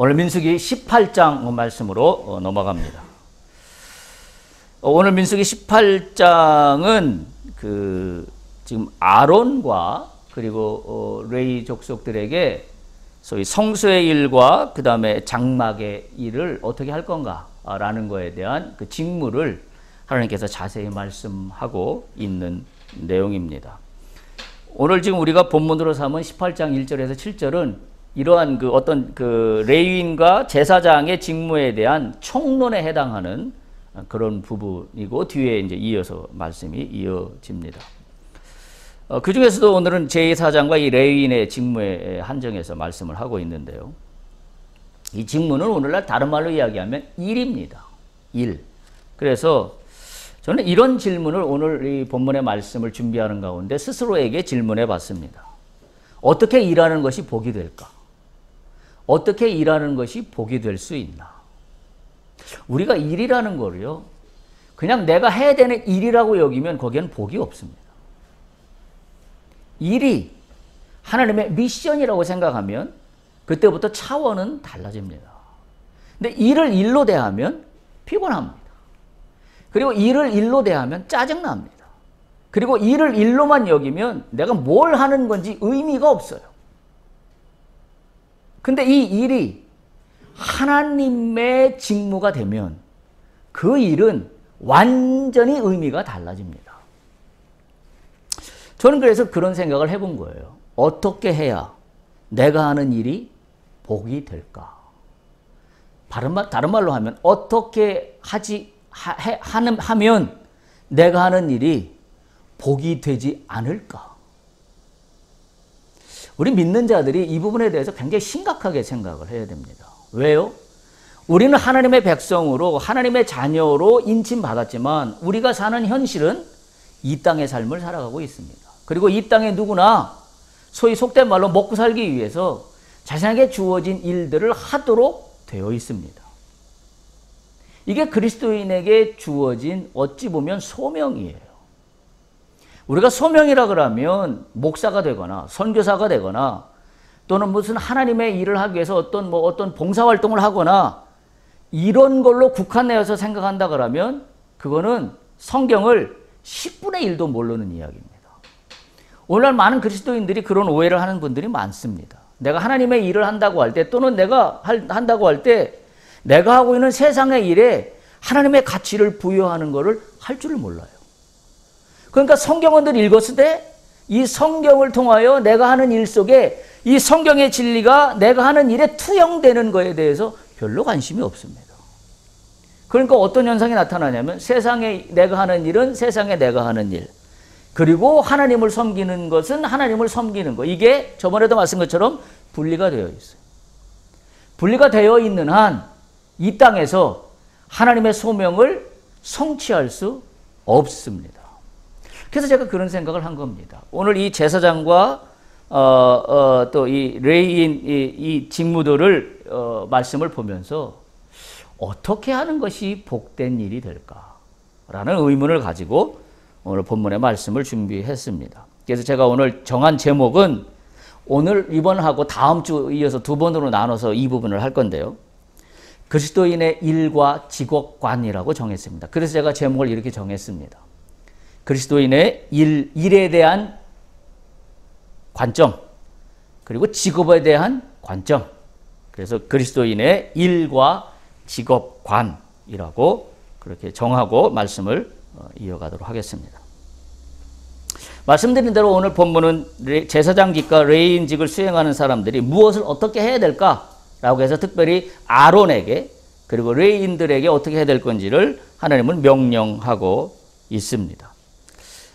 오늘 민수기 18장 말씀으로 넘어갑니다. 오늘 민수기 18장은 지금 아론과 그리고 레위 족속들에게 소위 성소의 일과 그 다음에 장막의 일을 어떻게 할 건가라는 거에 대한 그 직무를 하나님께서 자세히 말씀하고 있는 내용입니다. 오늘 지금 우리가 본문으로 삼은 18장 1절에서 7절은 이러한 어떤 레위인과 제사장의 직무에 대한 총론에 해당하는 그런 부분이고, 뒤에 이제 이어서 말씀이 이어집니다. 그 중에서도 오늘은 제사장과 이 레위인의 직무에 한정해서 말씀을 하고 있는데요. 이 직무는 오늘날 다른 말로 이야기하면 일입니다. 일. 그래서 저는 이런 질문을 오늘 이 본문의 말씀을 준비하는 가운데 스스로에게 질문해 봤습니다. 어떻게 일하는 것이 복이 될까? 어떻게 일하는 것이 복이 될 수 있나? 우리가 일이라는 거를요, 그냥 내가 해야 되는 일이라고 여기면 거기에는 복이 없습니다. 일이 하나님의 미션이라고 생각하면 그때부터 차원은 달라집니다. 근데 일을 일로 대하면 피곤합니다. 그리고 일을 일로 대하면 짜증납니다. 그리고 일을 일로만 여기면 내가 뭘 하는 건지 의미가 없어요. 근데 이 일이 하나님의 직무가 되면 그 일은 완전히 의미가 달라집니다. 저는 그래서 그런 생각을 해본 거예요. 어떻게 해야 내가 하는 일이 복이 될까? 다른 말로 하면 어떻게 하면 내가 하는 일이 복이 되지 않을까? 우리 믿는 자들이 이 부분에 대해서 굉장히 심각하게 생각을 해야 됩니다. 왜요? 우리는 하나님의 백성으로, 하나님의 자녀로 인침받았지만 우리가 사는 현실은 이 땅의 삶을 살아가고 있습니다. 그리고 이 땅에 누구나 소위 속된 말로 먹고 살기 위해서 자신에게 주어진 일들을 하도록 되어 있습니다. 이게 그리스도인에게 주어진 어찌 보면 소명이에요. 우리가 소명이라 그러면 목사가 되거나 선교사가 되거나 또는 무슨 하나님의 일을 하기 위해서 어떤 봉사활동을 하거나 이런 걸로 국한내어서 생각한다 그러면 그거는 성경을 10분의 1도 모르는 이야기입니다. 오늘날 많은 그리스도인들이 그런 오해를 하는 분들이 많습니다. 내가 하나님의 일을 한다고 할 때 또는 내가 한다고 할 때 내가 하고 있는 세상의 일에 하나님의 가치를 부여하는 것을 할 줄을 몰라요. 그러니까 성경을 읽었을 때 이 성경을 통하여 내가 하는 일 속에 이 성경의 진리가 내가 하는 일에 투영되는 것에 대해서 별로 관심이 없습니다. 그러니까 어떤 현상이 나타나냐면 세상에 내가 하는 일은 세상에 내가 하는 일, 그리고 하나님을 섬기는 것은 하나님을 섬기는 것, 이게 저번에도 말씀한 것처럼 분리가 되어 있어요. 분리가 되어 있는 한 이 땅에서 하나님의 소명을 성취할 수 없습니다. 그래서 제가 그런 생각을 한 겁니다. 오늘 이 제사장과 또 이 레위인 이 직무들을 말씀을 보면서 어떻게 하는 것이 복된 일이 될까라는 의문을 가지고 오늘 본문의 말씀을 준비했습니다. 그래서 제가 오늘 정한 제목은 오늘 이번하고 다음 주 이어서 두 번으로 나눠서 이 부분을 할 건데요. 그리스도인의 일과 직업관이라고 정했습니다. 그래서 제가 제목을 이렇게 정했습니다. 그리스도인의 일에 대한 관점, 그리고 직업에 대한 관점. 그래서 그리스도인의 일과 직업관이라고 그렇게 정하고 말씀을 이어가도록 하겠습니다. 말씀드린 대로 오늘 본문은 제사장직과 레위인직을 수행하는 사람들이 무엇을 어떻게 해야 될까라고 해서 특별히 아론에게 그리고 레위인들에게 어떻게 해야 될 건지를 하나님은 명령하고 있습니다.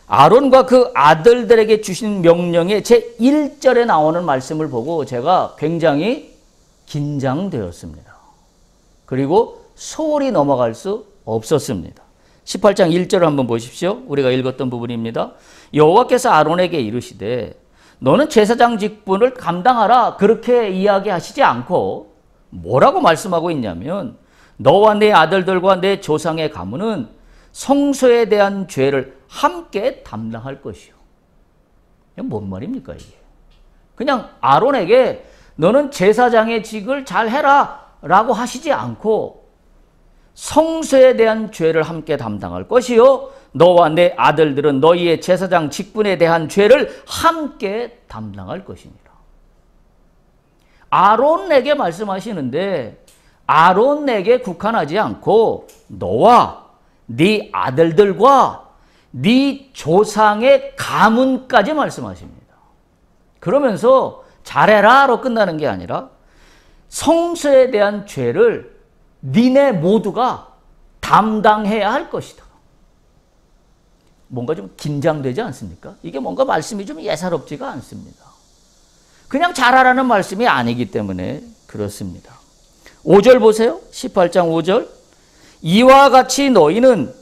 아론과 그 아들들에게 주신 명령의 제1절에 나오는 말씀을 보고 제가 굉장히 긴장되었습니다. 그리고 소홀히 넘어갈 수 없었습니다. 18장 1절을 한번 보십시오. 우리가 읽었던 부분입니다. 여호와께서 아론에게 이르시되 너는 제사장 직분을 감당하라, 그렇게 이야기하시지 않고 뭐라고 말씀하고 있냐면 너와 내 아들들과 내 조상의 가문은 성소에 대한 죄를 함께 담당할 것이요. 이게 뭔 말입니까 이게? 그냥 아론에게 너는 제사장의 직을 잘 해라 라고 하시지 않고 성소에 대한 죄를 함께 담당할 것이요 너와 내 아들들은 너희의 제사장 직분에 대한 죄를 함께 담당할 것이니라. 아론에게 말씀하시는데 아론에게 국한하지 않고 너와 네 아들들과 네 조상의 가문까지 말씀하십니다. 그러면서 잘해라로 끝나는 게 아니라 성소에 대한 죄를 니네 모두가 담당해야 할 것이다. 뭔가 좀 긴장되지 않습니까? 이게 뭔가 말씀이 좀 예사롭지가 않습니다. 그냥 잘하라는 말씀이 아니기 때문에 그렇습니다. 5절 보세요. 18장 5절. 이와 같이 너희는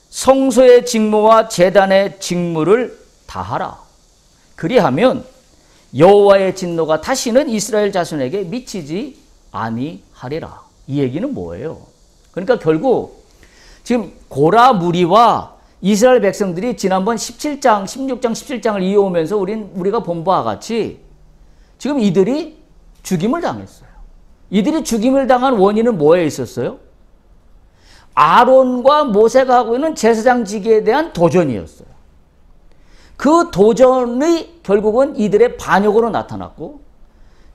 성소의 직무와 제단의 직무를 다하라. 그리하면 여호와의 진노가 다시는 이스라엘 자손에게 미치지 아니하리라. 이 얘기는 뭐예요? 그러니까 결국 지금 고라 무리와 이스라엘 백성들이 지난번 17장, 16장, 17장을 이어오면서 우리가 본 바와 같이 지금 이들이 죽임을 당했어요. 이들이 죽임을 당한 원인은 뭐에 있었어요? 아론과 모세가 하고 있는 제사장직에 대한 도전이었어요. 그 도전이 결국은 이들의 반역으로 나타났고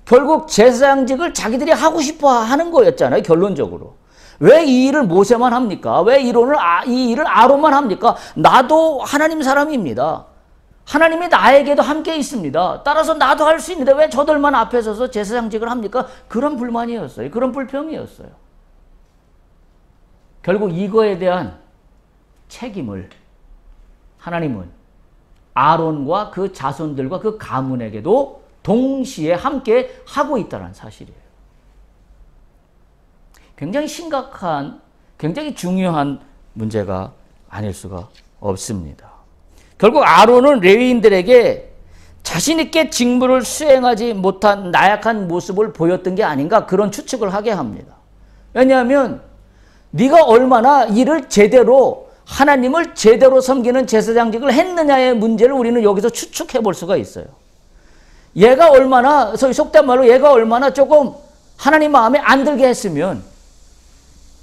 결국 제사장직을 자기들이 하고 싶어 하는 거였잖아요. 결론적으로. 왜 이 일을 모세만 합니까? 왜 이 일을 아론만 합니까? 나도 하나님 사람입니다. 하나님이 나에게도 함께 있습니다. 따라서 나도 할 수 있는데 왜 저들만 앞에 서서 제사장직을 합니까? 그런 불만이었어요. 그런 불평이었어요. 결국 이거에 대한 책임을 하나님은 아론과 그 자손들과 그 가문에게도 동시에 함께 하고 있다는 사실이에요. 굉장히 심각한, 굉장히 중요한 문제가 아닐 수가 없습니다. 결국 아론은 레위인들에게 자신 있게 직무를 수행하지 못한 나약한 모습을 보였던 게 아닌가 그런 추측을 하게 합니다. 왜냐하면 네가 얼마나 일을 제대로 하나님을 제대로 섬기는 제사장직을 했느냐의 문제를 우리는 여기서 추측해 볼 수가 있어요. 얘가 얼마나 속된 말로 얘가 얼마나 조금 하나님 마음에 안 들게 했으면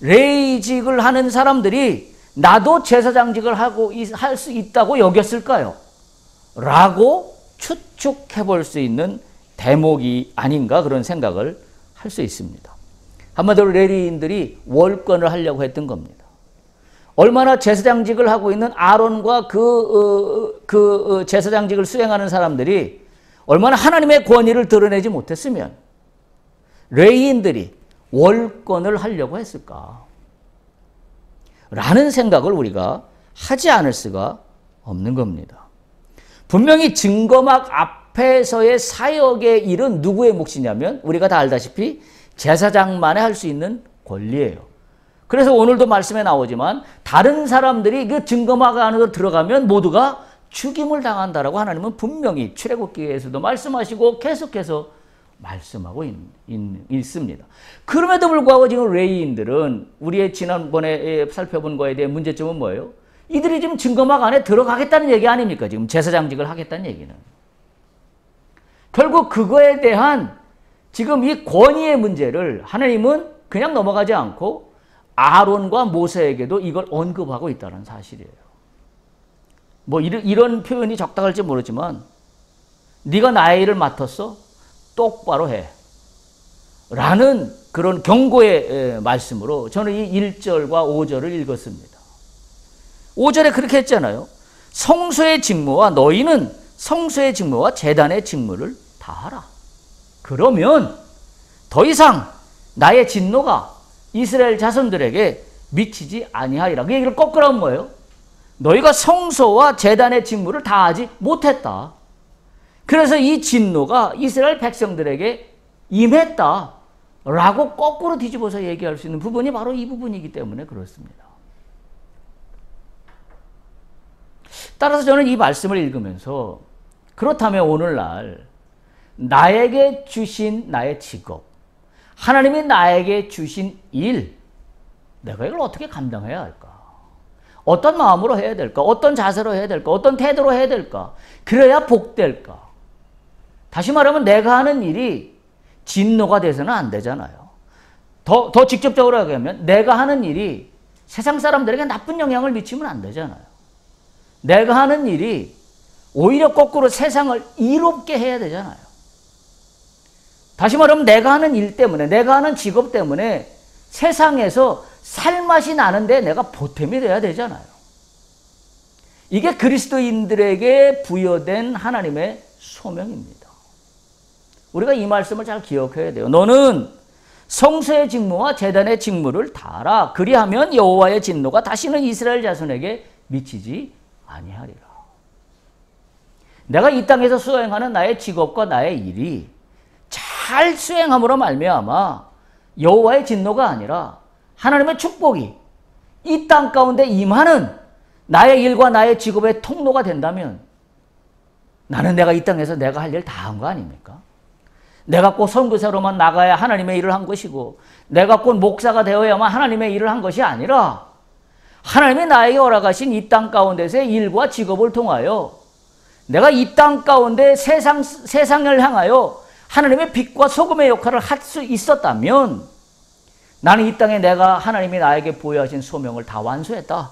레위직을 하는 사람들이 나도 제사장직을 하고 할 수 있다고 여겼을까요? 라고 추측해 볼 수 있는 대목이 아닌가 그런 생각을 할 수 있습니다. 한마디로 레위인들이 월권을 하려고 했던 겁니다. 얼마나 제사장직을 하고 있는 아론과 그 제사장직을 수행하는 사람들이 얼마나 하나님의 권위를 드러내지 못했으면 레위인들이 월권을 하려고 했을까? 라는 생각을 우리가 하지 않을 수가 없는 겁니다. 분명히 증거막 앞에서의 사역의 일은 누구의 몫이냐면 우리가 다 알다시피 제사장만이 할 수 있는 권리예요. 그래서 오늘도 말씀에 나오지만 다른 사람들이 그 증거막 안으로 들어가면 모두가 죽임을 당한다라고 하나님은 분명히 출애굽기에서도 말씀하시고 계속해서 말씀하고 있습니다. 그럼에도 불구하고 지금 레위인들은 우리의 지난번에 살펴본 거에 대한 문제점은 뭐예요? 이들이 지금 증거막 안에 들어가겠다는 얘기 아닙니까? 지금 제사장직을 하겠다는 얘기는. 결국 그거에 대한 지금 이 권위의 문제를 하나님은 그냥 넘어가지 않고 아론과 모세에게도 이걸 언급하고 있다는 사실이에요. 뭐 이런 표현이 적당할지 모르지만 네가 나의 일을 맡았어? 똑바로 해. 라는 그런 경고의 말씀으로 저는 이 1절과 5절을 읽었습니다. 5절에 그렇게 했잖아요. 성소의 직무와 너희는 성소의 직무와 제단의 직무를 다하라. 그러면 더 이상 나의 진노가 이스라엘 자손들에게 미치지 아니하리라. 그 얘기를 거꾸로 하면 뭐예요? 너희가 성소와 제단의 직무를 다하지 못했다. 그래서 이 진노가 이스라엘 백성들에게 임했다. 라고 거꾸로 뒤집어서 얘기할 수 있는 부분이 바로 이 부분이기 때문에 그렇습니다. 따라서 저는 이 말씀을 읽으면서 그렇다면 오늘날 나에게 주신 나의 직업, 하나님이 나에게 주신 일, 내가 이걸 어떻게 감당해야 할까? 어떤 마음으로 해야 될까? 어떤 자세로 해야 될까? 어떤 태도로 해야 될까? 그래야 복될까? 다시 말하면 내가 하는 일이 진노가 돼서는 안 되잖아요. 더 직접적으로 하면 내가 하는 일이 세상 사람들에게 나쁜 영향을 미치면 안 되잖아요. 내가 하는 일이 오히려 거꾸로 세상을 이롭게 해야 되잖아요. 다시 말하면 내가 하는 일 때문에, 내가 하는 직업 때문에 세상에서 살맛이 나는데 내가 보탬이 돼야 되잖아요. 이게 그리스도인들에게 부여된 하나님의 소명입니다. 우리가 이 말씀을 잘 기억해야 돼요. 너는 성소의 직무와 제단의 직무를 다하라. 그리하면 여호와의 진노가 다시는 이스라엘 자손에게 미치지 아니하리라. 내가 이 땅에서 수행하는 나의 직업과 나의 일이 잘 수행함으로 말미암아 여호와의 진노가 아니라 하나님의 축복이 이 땅 가운데 임하는 나의 일과 나의 직업의 통로가 된다면 나는 내가 이 땅에서 내가 할 일 다 한 거 아닙니까? 내가 꼭 선교사로만 나가야 하나님의 일을 한 것이고 내가 꼭 목사가 되어야만 하나님의 일을 한 것이 아니라 하나님이 나에게 허락하신 이 땅 가운데서의 일과 직업을 통하여 내가 이 땅 가운데 세상을 향하여 하나님의 빛과 소금의 역할을 할 수 있었다면 나는 이 땅에 내가 하나님이 나에게 부여하신 소명을 다 완수했다.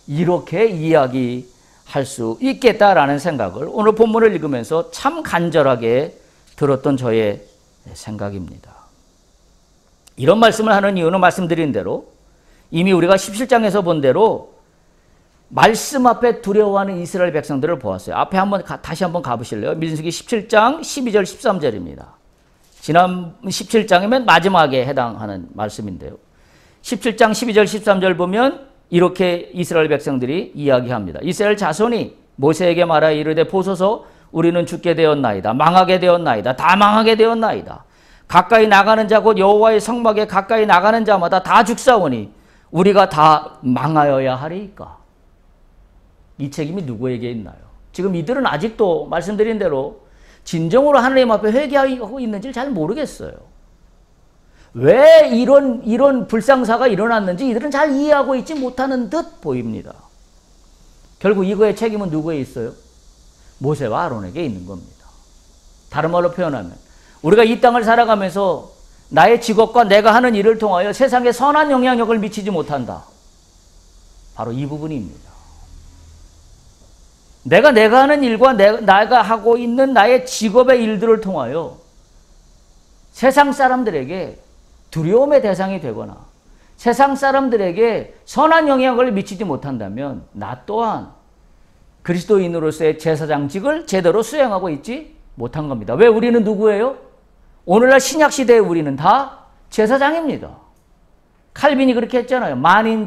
이렇게 이야기할 수 있겠다라는 생각을 오늘 본문을 읽으면서 참 간절하게 들었던 저의 생각입니다. 이런 말씀을 하는 이유는 말씀드린 대로 이미 우리가 17장에서 본 대로 말씀 앞에 두려워하는 이스라엘 백성들을 보았어요. 앞에 다시 한번 가보실래요? 민수기 17장 12절 13절입니다. 지난 17장이면 마지막에 해당하는 말씀인데요. 17장 12절 13절 보면 이렇게 이스라엘 백성들이 이야기합니다. 이스라엘 자손이 모세에게 말하여 이르되 보소서 우리는 죽게 되었나이다. 망하게 되었나이다. 다 망하게 되었나이다. 가까이 나가는 자 곧 여호와의 성막에 가까이 나가는 자마다 다 죽사오니 우리가 다 망하여야 하리이까. 이 책임이 누구에게 있나요? 지금 이들은 아직도 말씀드린 대로 진정으로 하나님 앞에 회개하고 있는지 잘 모르겠어요. 왜 이런 불상사가 일어났는지 이들은 잘 이해하고 있지 못하는 듯 보입니다. 결국 이거의 책임은 누구에 있어요? 모세와 아론에게 있는 겁니다. 다른 말로 표현하면 우리가 이 땅을 살아가면서 나의 직업과 내가 하는 일을 통하여 세상에 선한 영향력을 미치지 못한다. 바로 이 부분입니다. 내가 하는 일과 내가 하고 있는 나의 직업의 일들을 통하여 세상 사람들에게 두려움의 대상이 되거나 세상 사람들에게 선한 영향을 미치지 못한다면 나 또한 그리스도인으로서의 제사장직을 제대로 수행하고 있지 못한 겁니다. 왜 우리는 누구예요? 오늘날 신약시대에 우리는 다 제사장입니다. 칼빈이 그렇게 했잖아요. 만인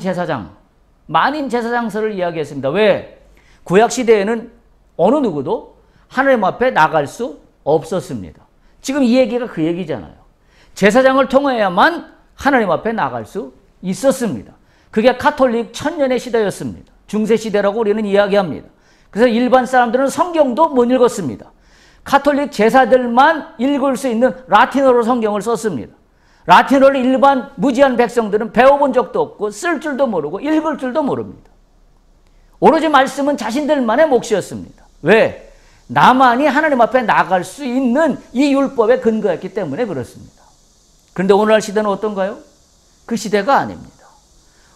제사장서를 이야기했습니다. 왜? 구약시대에는 어느 누구도 하나님 앞에 나갈 수 없었습니다. 지금 이 얘기가 그 얘기잖아요. 제사장을 통해야만 하나님 앞에 나갈 수 있었습니다. 그게 가톨릭 천년의 시대였습니다. 중세시대라고 우리는 이야기합니다. 그래서 일반 사람들은 성경도 못 읽었습니다. 가톨릭 제사들만 읽을 수 있는 라틴어로 성경을 썼습니다. 라틴어를 일반 무지한 백성들은 배워본 적도 없고 쓸 줄도 모르고 읽을 줄도 모릅니다. 오로지 말씀은 자신들만의 몫이었습니다. 왜? 나만이 하나님 앞에 나갈 수 있는 이 율법에 근거했기 때문에 그렇습니다. 그런데 오늘날 시대는 어떤가요? 그 시대가 아닙니다.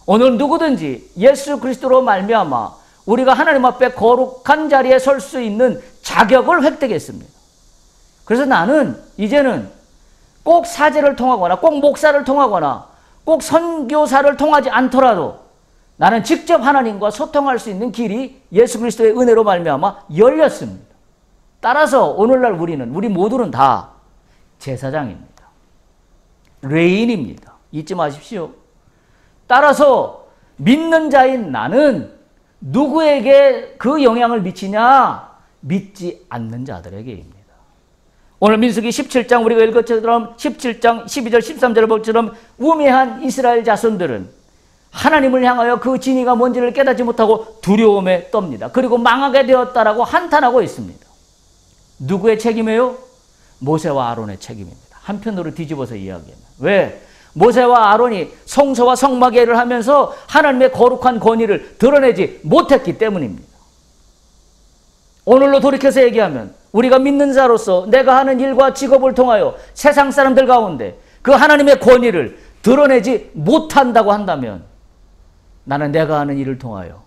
오늘 누구든지 예수 그리스도로 말미암아 우리가 하나님 앞에 거룩한 자리에 설 수 있는 자격을 획득했습니다. 그래서 나는 이제는 꼭 사제를 통하거나 꼭 목사를 통하거나 꼭 선교사를 통하지 않더라도 나는 직접 하나님과 소통할 수 있는 길이 예수 그리스도의 은혜로 말미암아 열렸습니다. 따라서 오늘날 우리 모두는 다 제사장입니다. 레인입니다. 잊지 마십시오. 따라서 믿는 자인 나는 누구에게 그 영향을 미치냐? 믿지 않는 자들에게입니다. 오늘 민수기 17장 우리가 읽은 것처럼 17장 12절 13절을 볼 것처럼 우매한 이스라엘 자손들은 하나님을 향하여 그 진리가 뭔지를 깨닫지 못하고 두려움에 떱니다. 그리고 망하게 되었다라고 한탄하고 있습니다. 누구의 책임이에요? 모세와 아론의 책임입니다. 한편으로 뒤집어서 이야기하면. 왜? 모세와 아론이 성소와 성막의 일을 하면서 하나님의 거룩한 권위를 드러내지 못했기 때문입니다. 오늘로 돌이켜서 얘기하면 우리가 믿는 자로서 내가 하는 일과 직업을 통하여 세상 사람들 가운데 그 하나님의 권위를 드러내지 못한다고 한다면 나는 내가 하는 일을 통하여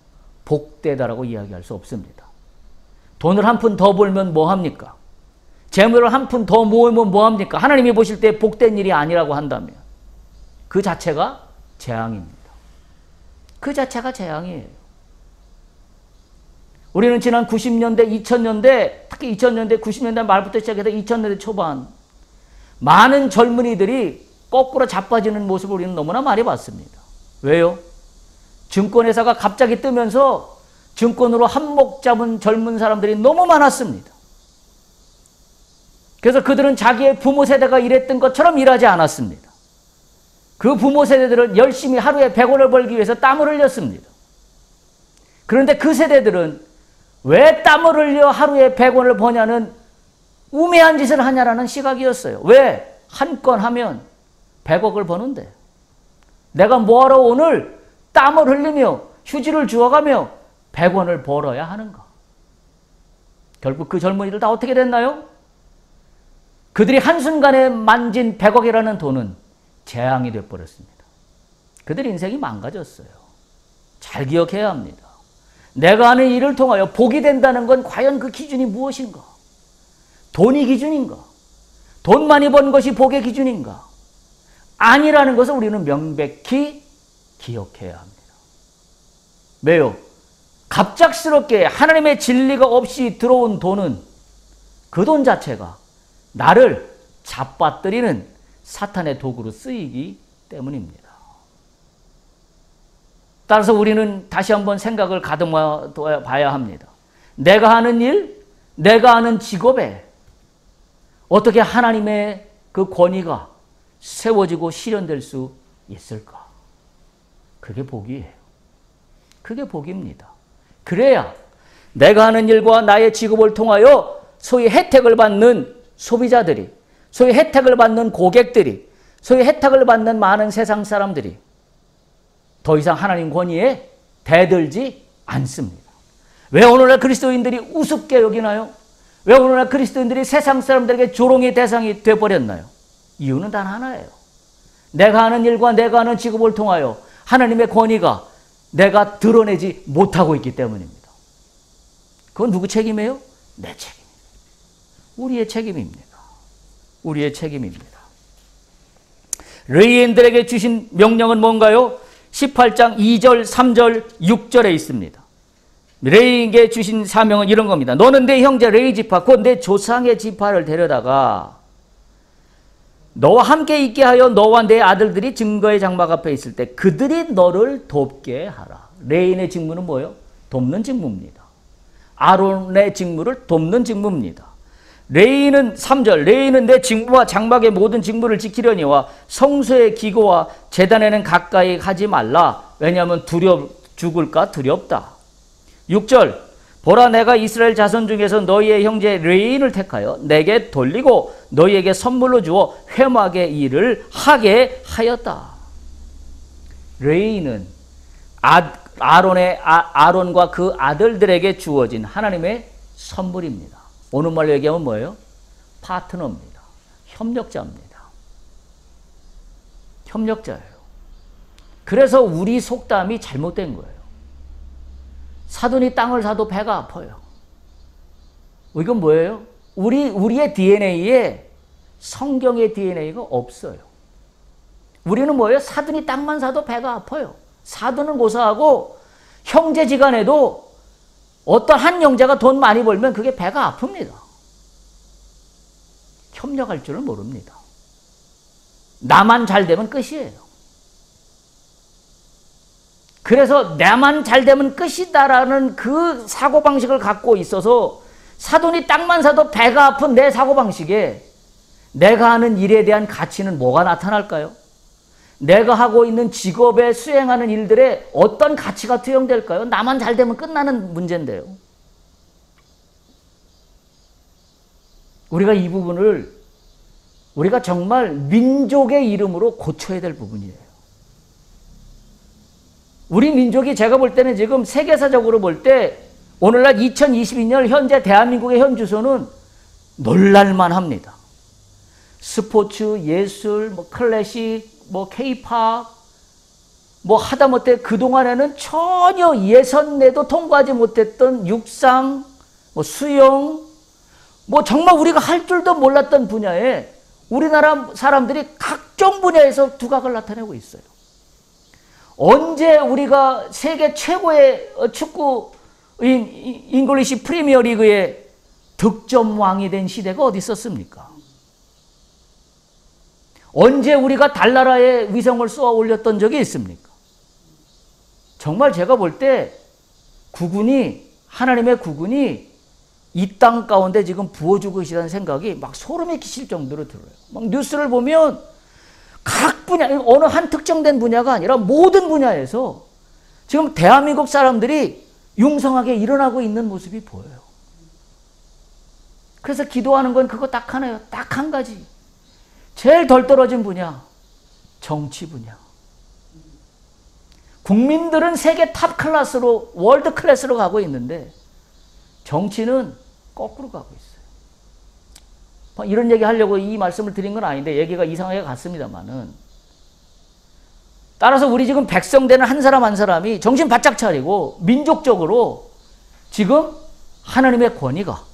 복되다라고 이야기할 수 없습니다. 돈을 한 푼 더 벌면 뭐합니까? 재물을 한 푼 더 모으면 뭐합니까? 하나님이 보실 때 복된 일이 아니라고 한다면 그 자체가 재앙입니다. 그 자체가 재앙이에요. 우리는 지난 90년대, 2000년대, 특히 2000년대, 90년대 말부터 시작해서 2000년대 초반 많은 젊은이들이 거꾸로 자빠지는 모습을 우리는 너무나 많이 봤습니다. 왜요? 증권회사가 갑자기 뜨면서 증권으로 한몫 잡은 젊은 사람들이 너무 많았습니다. 그래서 그들은 자기의 부모 세대가 일했던 것처럼 일하지 않았습니다. 그 부모 세대들은 열심히 하루에 100원을 벌기 위해서 땀을 흘렸습니다. 그런데 그 세대들은 왜 땀을 흘려 하루에 100원을 버냐는 우매한 짓을 하냐라는 시각이었어요. 왜? 한 건 하면 100억을 버는데 내가 뭐하러 오늘 땀을 흘리며 휴지를 주워가며 100원을 벌어야 하는가? 결국 그 젊은이들 다 어떻게 됐나요? 그들이 한순간에 만진 100억이라는 돈은 재앙이 되어버렸습니다. 그들 인생이 망가졌어요. 잘 기억해야 합니다. 내가 하는 일을 통하여 복이 된다는 건 과연 그 기준이 무엇인가? 돈이 기준인가? 돈 많이 번 것이 복의 기준인가? 아니라는 것을 우리는 명백히 기억해야 합니다. 왜요? 갑작스럽게 하나님의 진리가 없이 들어온 돈은 그 돈 자체가 나를 잡아뜨리는 사탄의 도구로 쓰이기 때문입니다. 따라서 우리는 다시 한번 생각을 가다듬어 봐야 합니다. 내가 하는 일, 내가 하는 직업에 어떻게 하나님의 그 권위가 세워지고 실현될 수 있을까? 그게 복이에요. 그게 복입니다. 그래야 내가 하는 일과 나의 직업을 통하여 소위 혜택을 받는 소비자들이, 소위 혜택을 받는 고객들이, 소위 혜택을 받는 많은 세상 사람들이 더 이상 하나님 권위에 대들지 않습니다. 왜 오늘날 그리스도인들이 우습게 여기나요? 왜 오늘날 그리스도인들이 세상 사람들에게 조롱의 대상이 되어버렸나요? 이유는 단 하나예요. 내가 하는 일과 내가 하는 직업을 통하여 하나님의 권위가 내가 드러내지 못하고 있기 때문입니다. 그건 누구 책임이에요? 내 책임입니다. 우리의 책임입니다. 우리의 책임입니다. 레위인들에게 주신 명령은 뭔가요? 18장 2절, 3절, 6절에 있습니다. 레위인에게 주신 사명은 이런 겁니다. 너는 내 형제 레위 지파, 곧 내 조상의 지파를 데려다가 너와 함께 있게 하여 너와 내 아들들이 증거의 장막 앞에 있을 때 그들이 너를 돕게 하라. 레위인의 직무는 뭐예요? 돕는 직무입니다. 아론의 직무를 돕는 직무입니다. 레위인은 3절, 레위인은 내 직무와 장막의 모든 직무를 지키려니와 성소의 기구와 제단에는 가까이 하지 말라. 왜냐하면 죽을까 두렵다. 6절, 보라 내가 이스라엘 자손 중에서 너희의 형제 레위인을 택하여 내게 돌리고 너희에게 선물로 주어 회막의 일을 하게 하였다. 레위인은 아론과 그 아들들에게 주어진 하나님의 선물입니다. 오늘 말로 얘기하면 뭐예요? 파트너입니다. 협력자입니다. 협력자예요. 그래서 우리 속담이 잘못된 거예요. 사돈이 땅을 사도 배가 아파요. 이건 뭐예요? 우리의 DNA에 성경의 DNA가 없어요. 우리는 뭐예요? 사돈이 땅만 사도 배가 아파요. 사돈은 고사하고 형제지간에도 어떤 한 형제가 돈 많이 벌면 그게 배가 아픕니다. 협력할 줄을 모릅니다. 나만 잘 되면 끝이에요. 그래서 나만 잘 되면 끝이다라는 그 사고방식을 갖고 있어서 사돈이 땅만 사도 배가 아픈 내 사고방식에 내가 하는 일에 대한 가치는 뭐가 나타날까요? 내가 하고 있는 직업에 수행하는 일들에 어떤 가치가 투영될까요? 나만 잘 되면 끝나는 문제인데요. 우리가 이 부분을 우리가 정말 민족의 이름으로 고쳐야 될 부분이에요. 우리 민족이 제가 볼 때는 지금 세계사적으로 볼 때 오늘날 2022년 현재 대한민국의 현 주소는 놀랄만 합니다. 스포츠, 예술, 클래식, 케이팝, 하다못해 그동안에는 전혀 예선내도 통과하지 못했던 육상, 수영, 정말 우리가 할 줄도 몰랐던 분야에 우리나라 사람들이 각종 분야에서 두각을 나타내고 있어요. 언제 우리가 세계 최고의 축구인 잉글리시 프리미어 리그의 득점왕이 된 시대가 어디 있었습니까? 언제 우리가 달나라에 위성을 쏘아 올렸던 적이 있습니까? 정말 제가 볼 때 하나님의 국군이 이 땅 가운데 지금 부어주고 계시다는 생각이 막 소름이 끼칠 정도로 들어요. 막 뉴스를 보면 각 분야, 어느 한 특정된 분야가 아니라 모든 분야에서 지금 대한민국 사람들이 융성하게 일어나고 있는 모습이 보여요. 그래서 기도하는 건 그거 딱 하나예요. 딱 한 가지. 제일 덜 떨어진 분야, 정치 분야. 국민들은 세계 탑 클래스로, 월드 클래스로 가고 있는데 정치는 거꾸로 가고 있어요. 이런 얘기 하려고 이 말씀을 드린 건 아닌데 얘기가 이상하게 갔습니다만은, 따라서 우리 지금 백성되는 한 사람 한 사람이 정신 바짝 차리고 민족적으로 지금 하나님의 권위가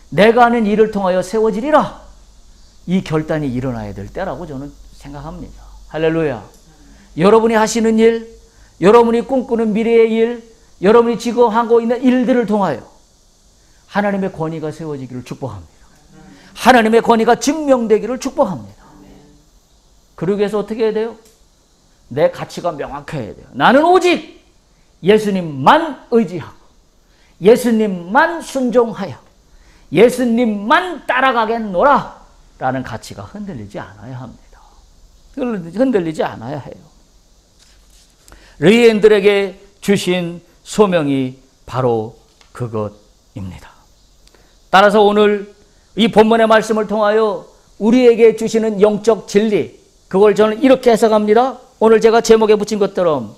내가 하는 일을 통하여 세워지리라, 이 결단이 일어나야 될 때라고 저는 생각합니다. 할렐루야. 여러분이 하시는 일, 여러분이 꿈꾸는 미래의 일, 여러분이 지금 하고 있는 일들을 통하여 하나님의 권위가 세워지기를 축복합니다. 하나님의 권위가 증명되기를 축복합니다. 그러기 위해서 어떻게 해야 돼요? 내 가치가 명확해야 돼요. 나는 오직 예수님만 의지하고 예수님만 순종하여 예수님만 따라가겠노라 라는 가치가 흔들리지 않아야 합니다. 흔들리지 않아야 해요. 의인들에게 주신 소명이 바로 그것입니다. 따라서 오늘 이 본문의 말씀을 통하여 우리에게 주시는 영적 진리, 그걸 저는 이렇게 해석합니다. 오늘 제가 제목에 붙인 것처럼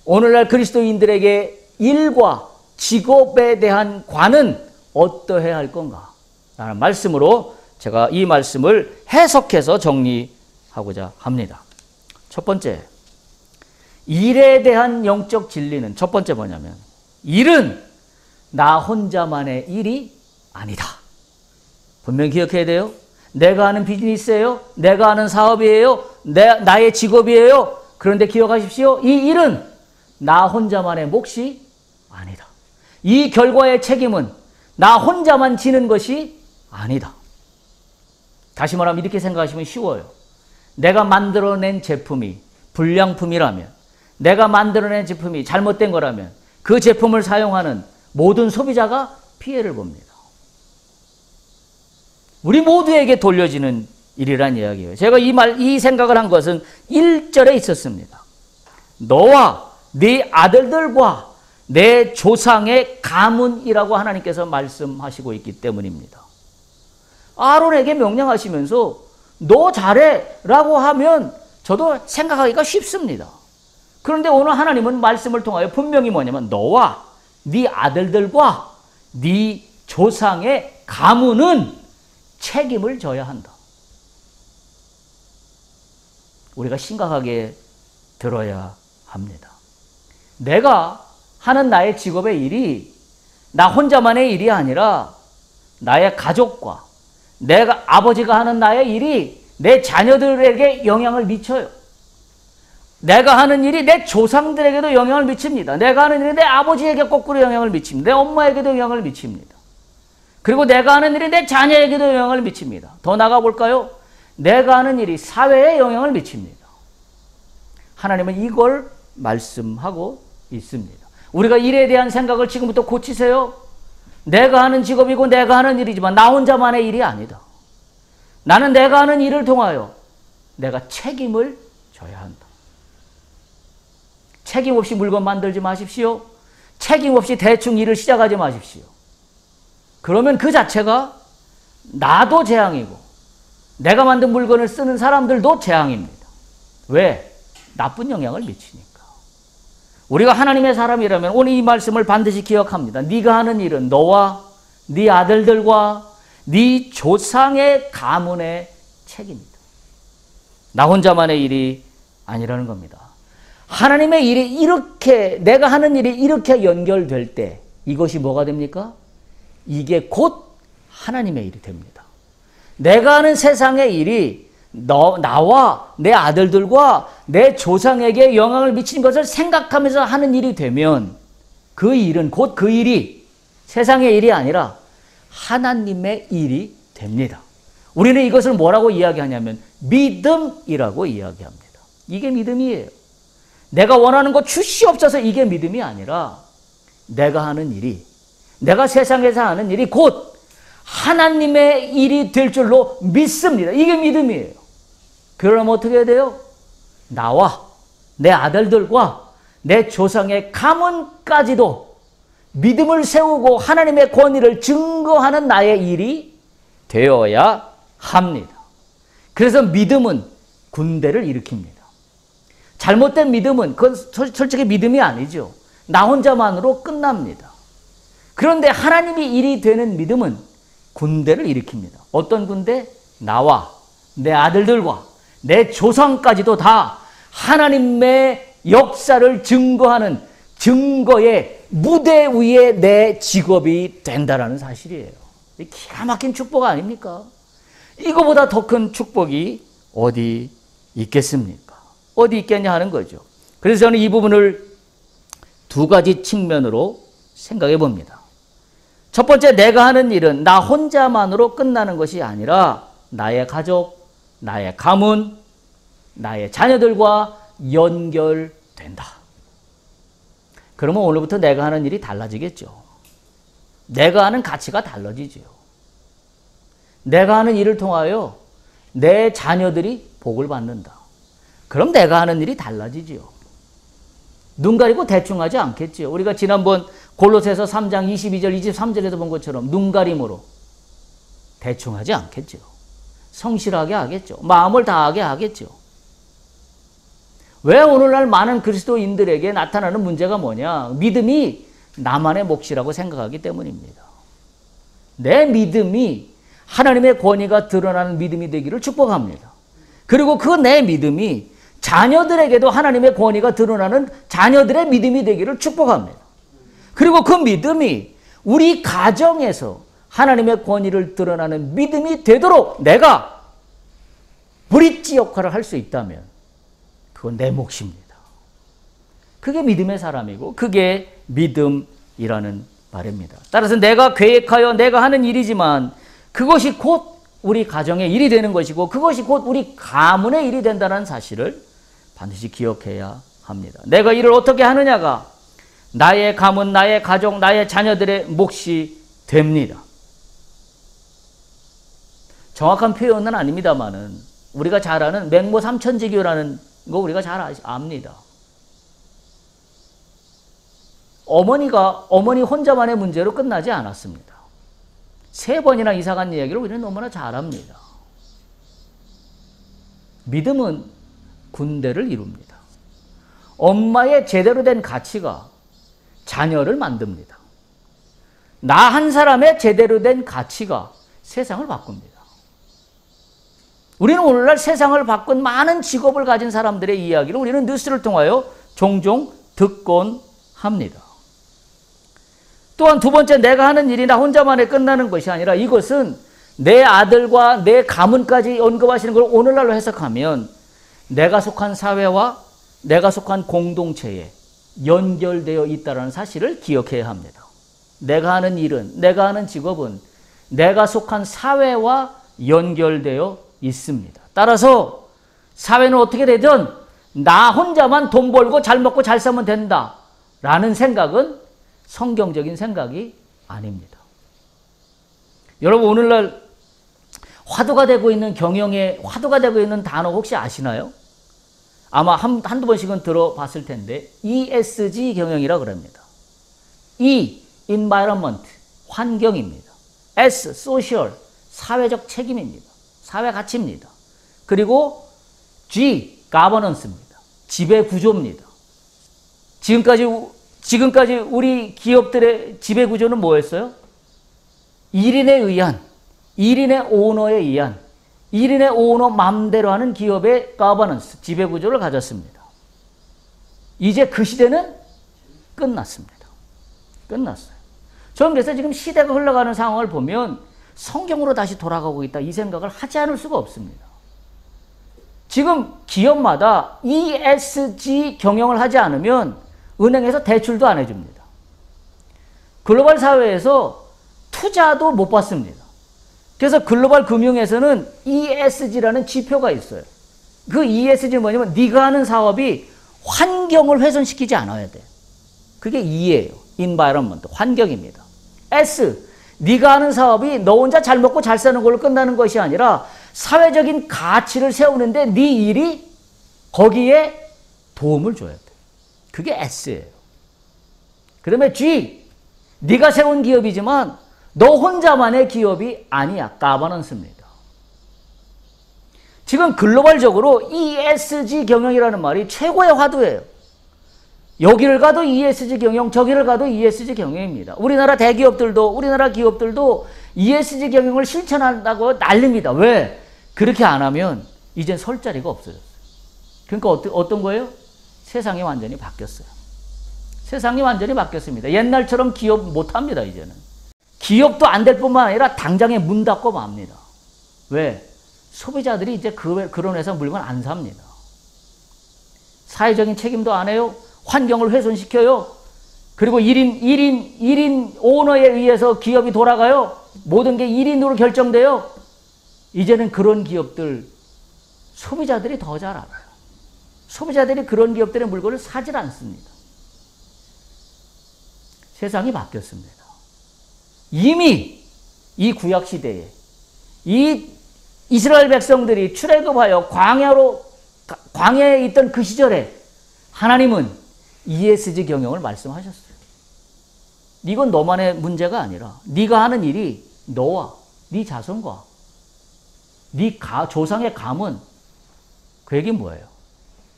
오늘날 그리스도인들에게 일과 직업에 대한 관은 어떠해야 할 건가 라는 말씀으로 제가 이 말씀을 해석해서 정리하고자 합니다. 첫 번째, 일에 대한 영적 진리는 첫 번째 뭐냐면, 일은 나 혼자만의 일이 아니다. 분명히 기억해야 돼요. 내가 하는 비즈니스예요. 내가 하는 사업이에요. 나의 직업이에요. 그런데 기억하십시오. 이 일은 나 혼자만의 몫이 아니다. 이 결과의 책임은 나 혼자만 지는 것이 아니다. 다시 말하면 이렇게 생각하시면 쉬워요. 내가 만들어낸 제품이 불량품이라면, 내가 만들어낸 제품이 잘못된 거라면 그 제품을 사용하는 모든 소비자가 피해를 봅니다. 우리 모두에게 돌려지는 일이란 이야기예요. 제가 이 생각을 한 것은 1절에 있었습니다. 너와 네 아들들과 내 조상의 가문이라고 하나님께서 말씀하시고 있기 때문입니다. 아론에게 명령하시면서 너 잘해 라고 하면 저도 생각하기가 쉽습니다. 그런데 오늘 하나님은 말씀을 통하여 분명히 뭐냐면 너와 네 아들들과 네 조상의 가문은 책임을 져야 한다. 우리가 심각하게 들어야 합니다. 내가 하는 나의 직업의 일이 나 혼자만의 일이 아니라 나의 가족과 내가 아버지가 하는 나의 일이 내 자녀들에게 영향을 미쳐요. 내가 하는 일이 내 조상들에게도 영향을 미칩니다. 내가 하는 일이 내 아버지에게 거꾸로 영향을 미칩니다. 내 엄마에게도 영향을 미칩니다. 그리고 내가 하는 일이 내 자녀에게도 영향을 미칩니다. 더 나아가 볼까요? 내가 하는 일이 사회에 영향을 미칩니다. 하나님은 이걸 말씀하고 있습니다. 우리가 일에 대한 생각을 지금부터 고치세요. 내가 하는 직업이고 내가 하는 일이지만 나 혼자만의 일이 아니다. 나는 내가 하는 일을 통하여 내가 책임을 져야 한다. 책임 없이 물건 만들지 마십시오. 책임 없이 대충 일을 시작하지 마십시오. 그러면 그 자체가 나도 재앙이고 내가 만든 물건을 쓰는 사람들도 재앙입니다. 왜? 나쁜 영향을 미치니까. 우리가 하나님의 사람이라면 오늘 이 말씀을 반드시 기억합니다. 네가 하는 일은 너와 네 아들들과 네 조상의 가문의 책임이다. 나 혼자만의 일이 아니라는 겁니다. 하나님의 일이 이렇게, 내가 하는 일이 이렇게 연결될 때 이것이 뭐가 됩니까? 이게 곧 하나님의 일이 됩니다. 내가 하는 세상의 일이 나와 내 아들들과 내 조상에게 영향을 미치는 것을 생각하면서 하는 일이 되면 그 일은 곧 그 일이 세상의 일이 아니라 하나님의 일이 됩니다. 우리는 이것을 뭐라고 이야기하냐면 믿음이라고 이야기합니다. 이게 믿음이에요. 내가 원하는 것 주시옵소서 이게 믿음이 아니라 내가 하는 일이, 내가 세상에서 하는 일이 곧 하나님의 일이 될 줄로 믿습니다. 이게 믿음이에요. 그러면 어떻게 해야 돼요? 나와 내 아들들과 내 조상의 가문까지도 믿음을 세우고 하나님의 권위를 증거하는 나의 일이 되어야 합니다. 그래서 믿음은 군대를 일으킵니다. 잘못된 믿음은 그건 솔직히 믿음이 아니죠. 나 혼자만으로 끝납니다. 그런데 하나님이 일이 되는 믿음은 군대를 일으킵니다. 어떤 군대? 나와 내 아들들과 내 조상까지도 다 하나님의 역사를 증거하는 증거의 무대 위에 내 직업이 된다라는 사실이에요. 기가 막힌 축복 아닙니까? 이거보다 더 큰 축복이 어디 있겠습니까? 어디 있겠냐 하는 거죠. 그래서 저는 이 부분을 두 가지 측면으로 생각해 봅니다. 첫 번째, 내가 하는 일은 나 혼자만으로 끝나는 것이 아니라 나의 가족, 나의 가문, 나의 자녀들과 연결된다. 그러면 오늘부터 내가 하는 일이 달라지겠죠. 내가 하는 가치가 달라지죠. 내가 하는 일을 통하여 내 자녀들이 복을 받는다. 그럼 내가 하는 일이 달라지죠. 눈 가리고 대충 하지 않겠죠. 우리가 지난번 골로새서 3장 22절 23절에서 본 것처럼 눈 가림으로 대충 하지 않겠죠. 성실하게 하겠죠. 마음을 다하게 하겠죠. 왜 오늘날 많은 그리스도인들에게 나타나는 문제가 뭐냐? 믿음이 나만의 몫이라고 생각하기 때문입니다. 내 믿음이 하나님의 권위가 드러나는 믿음이 되기를 축복합니다. 그리고 그 내 믿음이 자녀들에게도 하나님의 권위가 드러나는 자녀들의 믿음이 되기를 축복합니다. 그리고 그 믿음이 우리 가정에서 하나님의 권위를 드러나는 믿음이 되도록 내가 브릿지 역할을 할 수 있다면 그건 내 몫입니다. 그게 믿음의 사람이고 그게 믿음이라는 말입니다. 따라서 내가 계획하여 내가 하는 일이지만 그것이 곧 우리 가정의 일이 되는 것이고 그것이 곧 우리 가문의 일이 된다는 사실을 반드시 기억해야 합니다. 내가 일을 어떻게 하느냐가 나의 가문, 나의 가족, 나의 자녀들의 몫이 됩니다. 정확한 표현은 아닙니다만은 우리가 잘 아는 맹모 삼천지교라는 거 우리가 잘 압니다. 어머니 혼자만의 문제로 끝나지 않았습니다. 3번이나 이사간 이야기를 우리는 너무나 잘 압니다. 믿음은 군대를 이룹니다. 엄마의 제대로 된 가치가 자녀를 만듭니다. 나 한 사람의 제대로 된 가치가 세상을 바꿉니다. 우리는 오늘날 세상을 바꾼 많은 직업을 가진 사람들의 이야기를 우리는 뉴스를 통하여 종종 듣곤 합니다. 또한 두 번째, 내가 하는 일이 나 혼자만에 끝나는 것이 아니라 이것은 내 아들과 내 가문까지 언급하시는 걸 오늘날로 해석하면 내가 속한 사회와 내가 속한 공동체에 연결되어 있다는 사실을 기억해야 합니다. 내가 하는 일은, 내가 하는 직업은 내가 속한 사회와 연결되어 있습니다. 따라서 사회는 어떻게 되든 나 혼자만 돈 벌고 잘 먹고 잘 살면 된다라는 생각은 성경적인 생각이 아닙니다. 여러분 오늘날 화두가 되고 있는 경영에 화두가 되고 있는 단어 혹시 아시나요? 아마 한두 번씩은 들어봤을 텐데 ESG 경영이라고 그럽니다. E, environment, 환경입니다. S, social, 사회적 책임입니다. 사회 가치입니다. 그리고 G, governance입니다. 지배 구조입니다. 지금까지 우리 기업들의 지배 구조는 뭐였어요? 1인에 의한 1인의 오너에 의한 1인의 오너 맘대로 하는 기업의 가버넌스, 지배구조를 가졌습니다. 이제 그 시대는 끝났습니다. 끝났어요. 저는 그래서 지금 시대가 흘러가는 상황을 보면 성경으로 다시 돌아가고 있다 이 생각을 하지 않을 수가 없습니다. 지금 기업마다 ESG 경영을 하지 않으면 은행에서 대출도 안 해줍니다. 글로벌 사회에서 투자도 못 받습니다. 그래서 글로벌 금융에서는 ESG라는 지표가 있어요. 그 ESG는 뭐냐면 네가 하는 사업이 환경을 훼손시키지 않아야 돼. 그게 E예요. environment, 환경입니다. S, 네가 하는 사업이 너 혼자 잘 먹고 잘 사는 걸로 끝나는 것이 아니라 사회적인 가치를 세우는데 네 일이 거기에 도움을 줘야 돼. 그게 S예요. 그 다음에 G, 네가 세운 기업이지만 너 혼자만의 기업이 아니야. 가버넌스입니다. 지금 글로벌적으로 ESG 경영이라는 말이 최고의 화두예요. 여기를 가도 ESG 경영, 저기를 가도 ESG 경영입니다. 우리나라 대기업들도, 우리나라 기업들도 ESG 경영을 실천한다고 난립니다. 왜? 그렇게 안 하면 이젠 설 자리가 없어졌어요. 그러니까 어떤 거예요? 세상이 완전히 바뀌었어요. 세상이 완전히 바뀌었습니다. 옛날처럼 기업 못합니다, 이제는. 기업도 안 될 뿐만 아니라 당장에 문 닫고 맙니다. 왜? 소비자들이 이제 그런 회사 물건 안 삽니다. 사회적인 책임도 안 해요. 환경을 훼손시켜요. 그리고 1인 오너에 의해서 기업이 돌아가요. 모든 게 1인으로 결정돼요. 이제는 그런 기업들 소비자들이 더 잘 알아요. 소비자들이 그런 기업들의 물건을 사질 않습니다. 세상이 바뀌었습니다. 이미 이 구약 시대에 이 이스라엘 백성들이 출애굽하여 광야에 있던 그 시절에 하나님은 ESG 경영을 말씀하셨어요. 이건 너만의 문제가 아니라 네가 하는 일이 너와 네 자손과 네 조상의 가문 그 얘기는 뭐예요?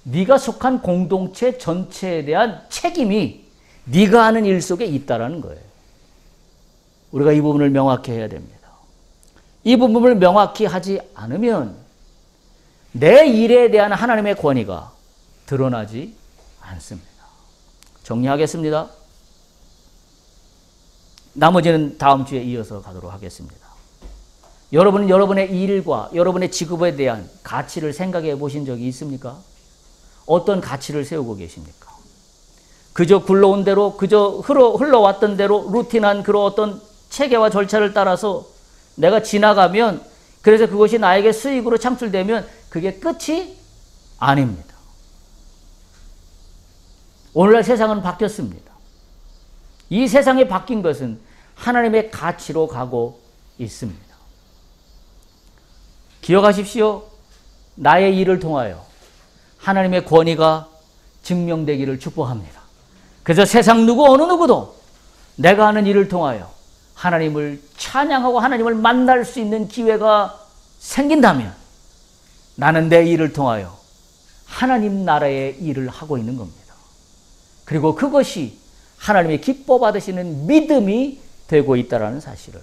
네가 속한 공동체 전체에 대한 책임이 네가 하는 일 속에 있다라는 거예요. 우리가 이 부분을 명확히 해야 됩니다. 이 부분을 명확히 하지 않으면 내 일에 대한 하나님의 권위가 드러나지 않습니다. 정리하겠습니다. 나머지는 다음 주에 이어서 가도록 하겠습니다. 여러분은 여러분의 일과 여러분의 직업에 대한 가치를 생각해 보신 적이 있습니까? 어떤 가치를 세우고 계십니까? 그저 굴러온 대로, 그저 흘러왔던 대로 루틴한 그런 어떤 체계와 절차를 따라서 내가 지나가면 그래서 그것이 나에게 수익으로 창출되면 그게 끝이 아닙니다. 오늘날 세상은 바뀌었습니다. 이 세상이 바뀐 것은 하나님의 가치로 가고 있습니다. 기억하십시오. 나의 일을 통하여 하나님의 권위가 증명되기를 축복합니다. 그래서 세상 어느 누구도 내가 하는 일을 통하여 하나님을 찬양하고 하나님을 만날 수 있는 기회가 생긴다면 나는 내 일을 통하여 하나님 나라의 일을 하고 있는 겁니다. 그리고 그것이 하나님의 기뻐 받으시는 믿음이 되고 있다는 사실을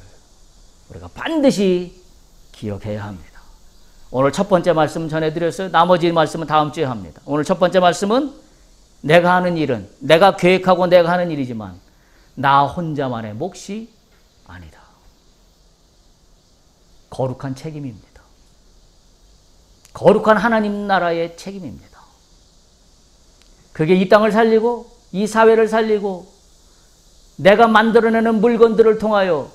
우리가 반드시 기억해야 합니다. 오늘 첫 번째 말씀 전해드렸어요. 나머지 말씀은 다음 주에 합니다. 오늘 첫 번째 말씀은 내가 하는 일은 내가 계획하고 내가 하는 일이지만 나 혼자만의 몫이 아니다. 거룩한 책임입니다. 거룩한 하나님 나라의 책임입니다. 그게 이 땅을 살리고 이 사회를 살리고 내가 만들어내는 물건들을 통하여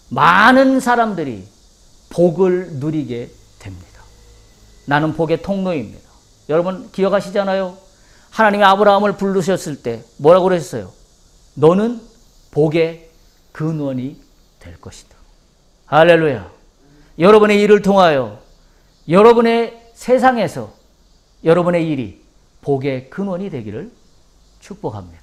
많은 사람들이 복을 누리게 됩니다. 나는 복의 통로입니다. 여러분 기억하시잖아요. 하나님이 아브라함을 부르셨을 때 뭐라고 그러셨어요? 너는 복의 근원이 될 것이다. 할렐루야. 여러분의 일을 통하여 여러분의 세상에서 여러분의 일이 복의 근원이 되기를 축복합니다.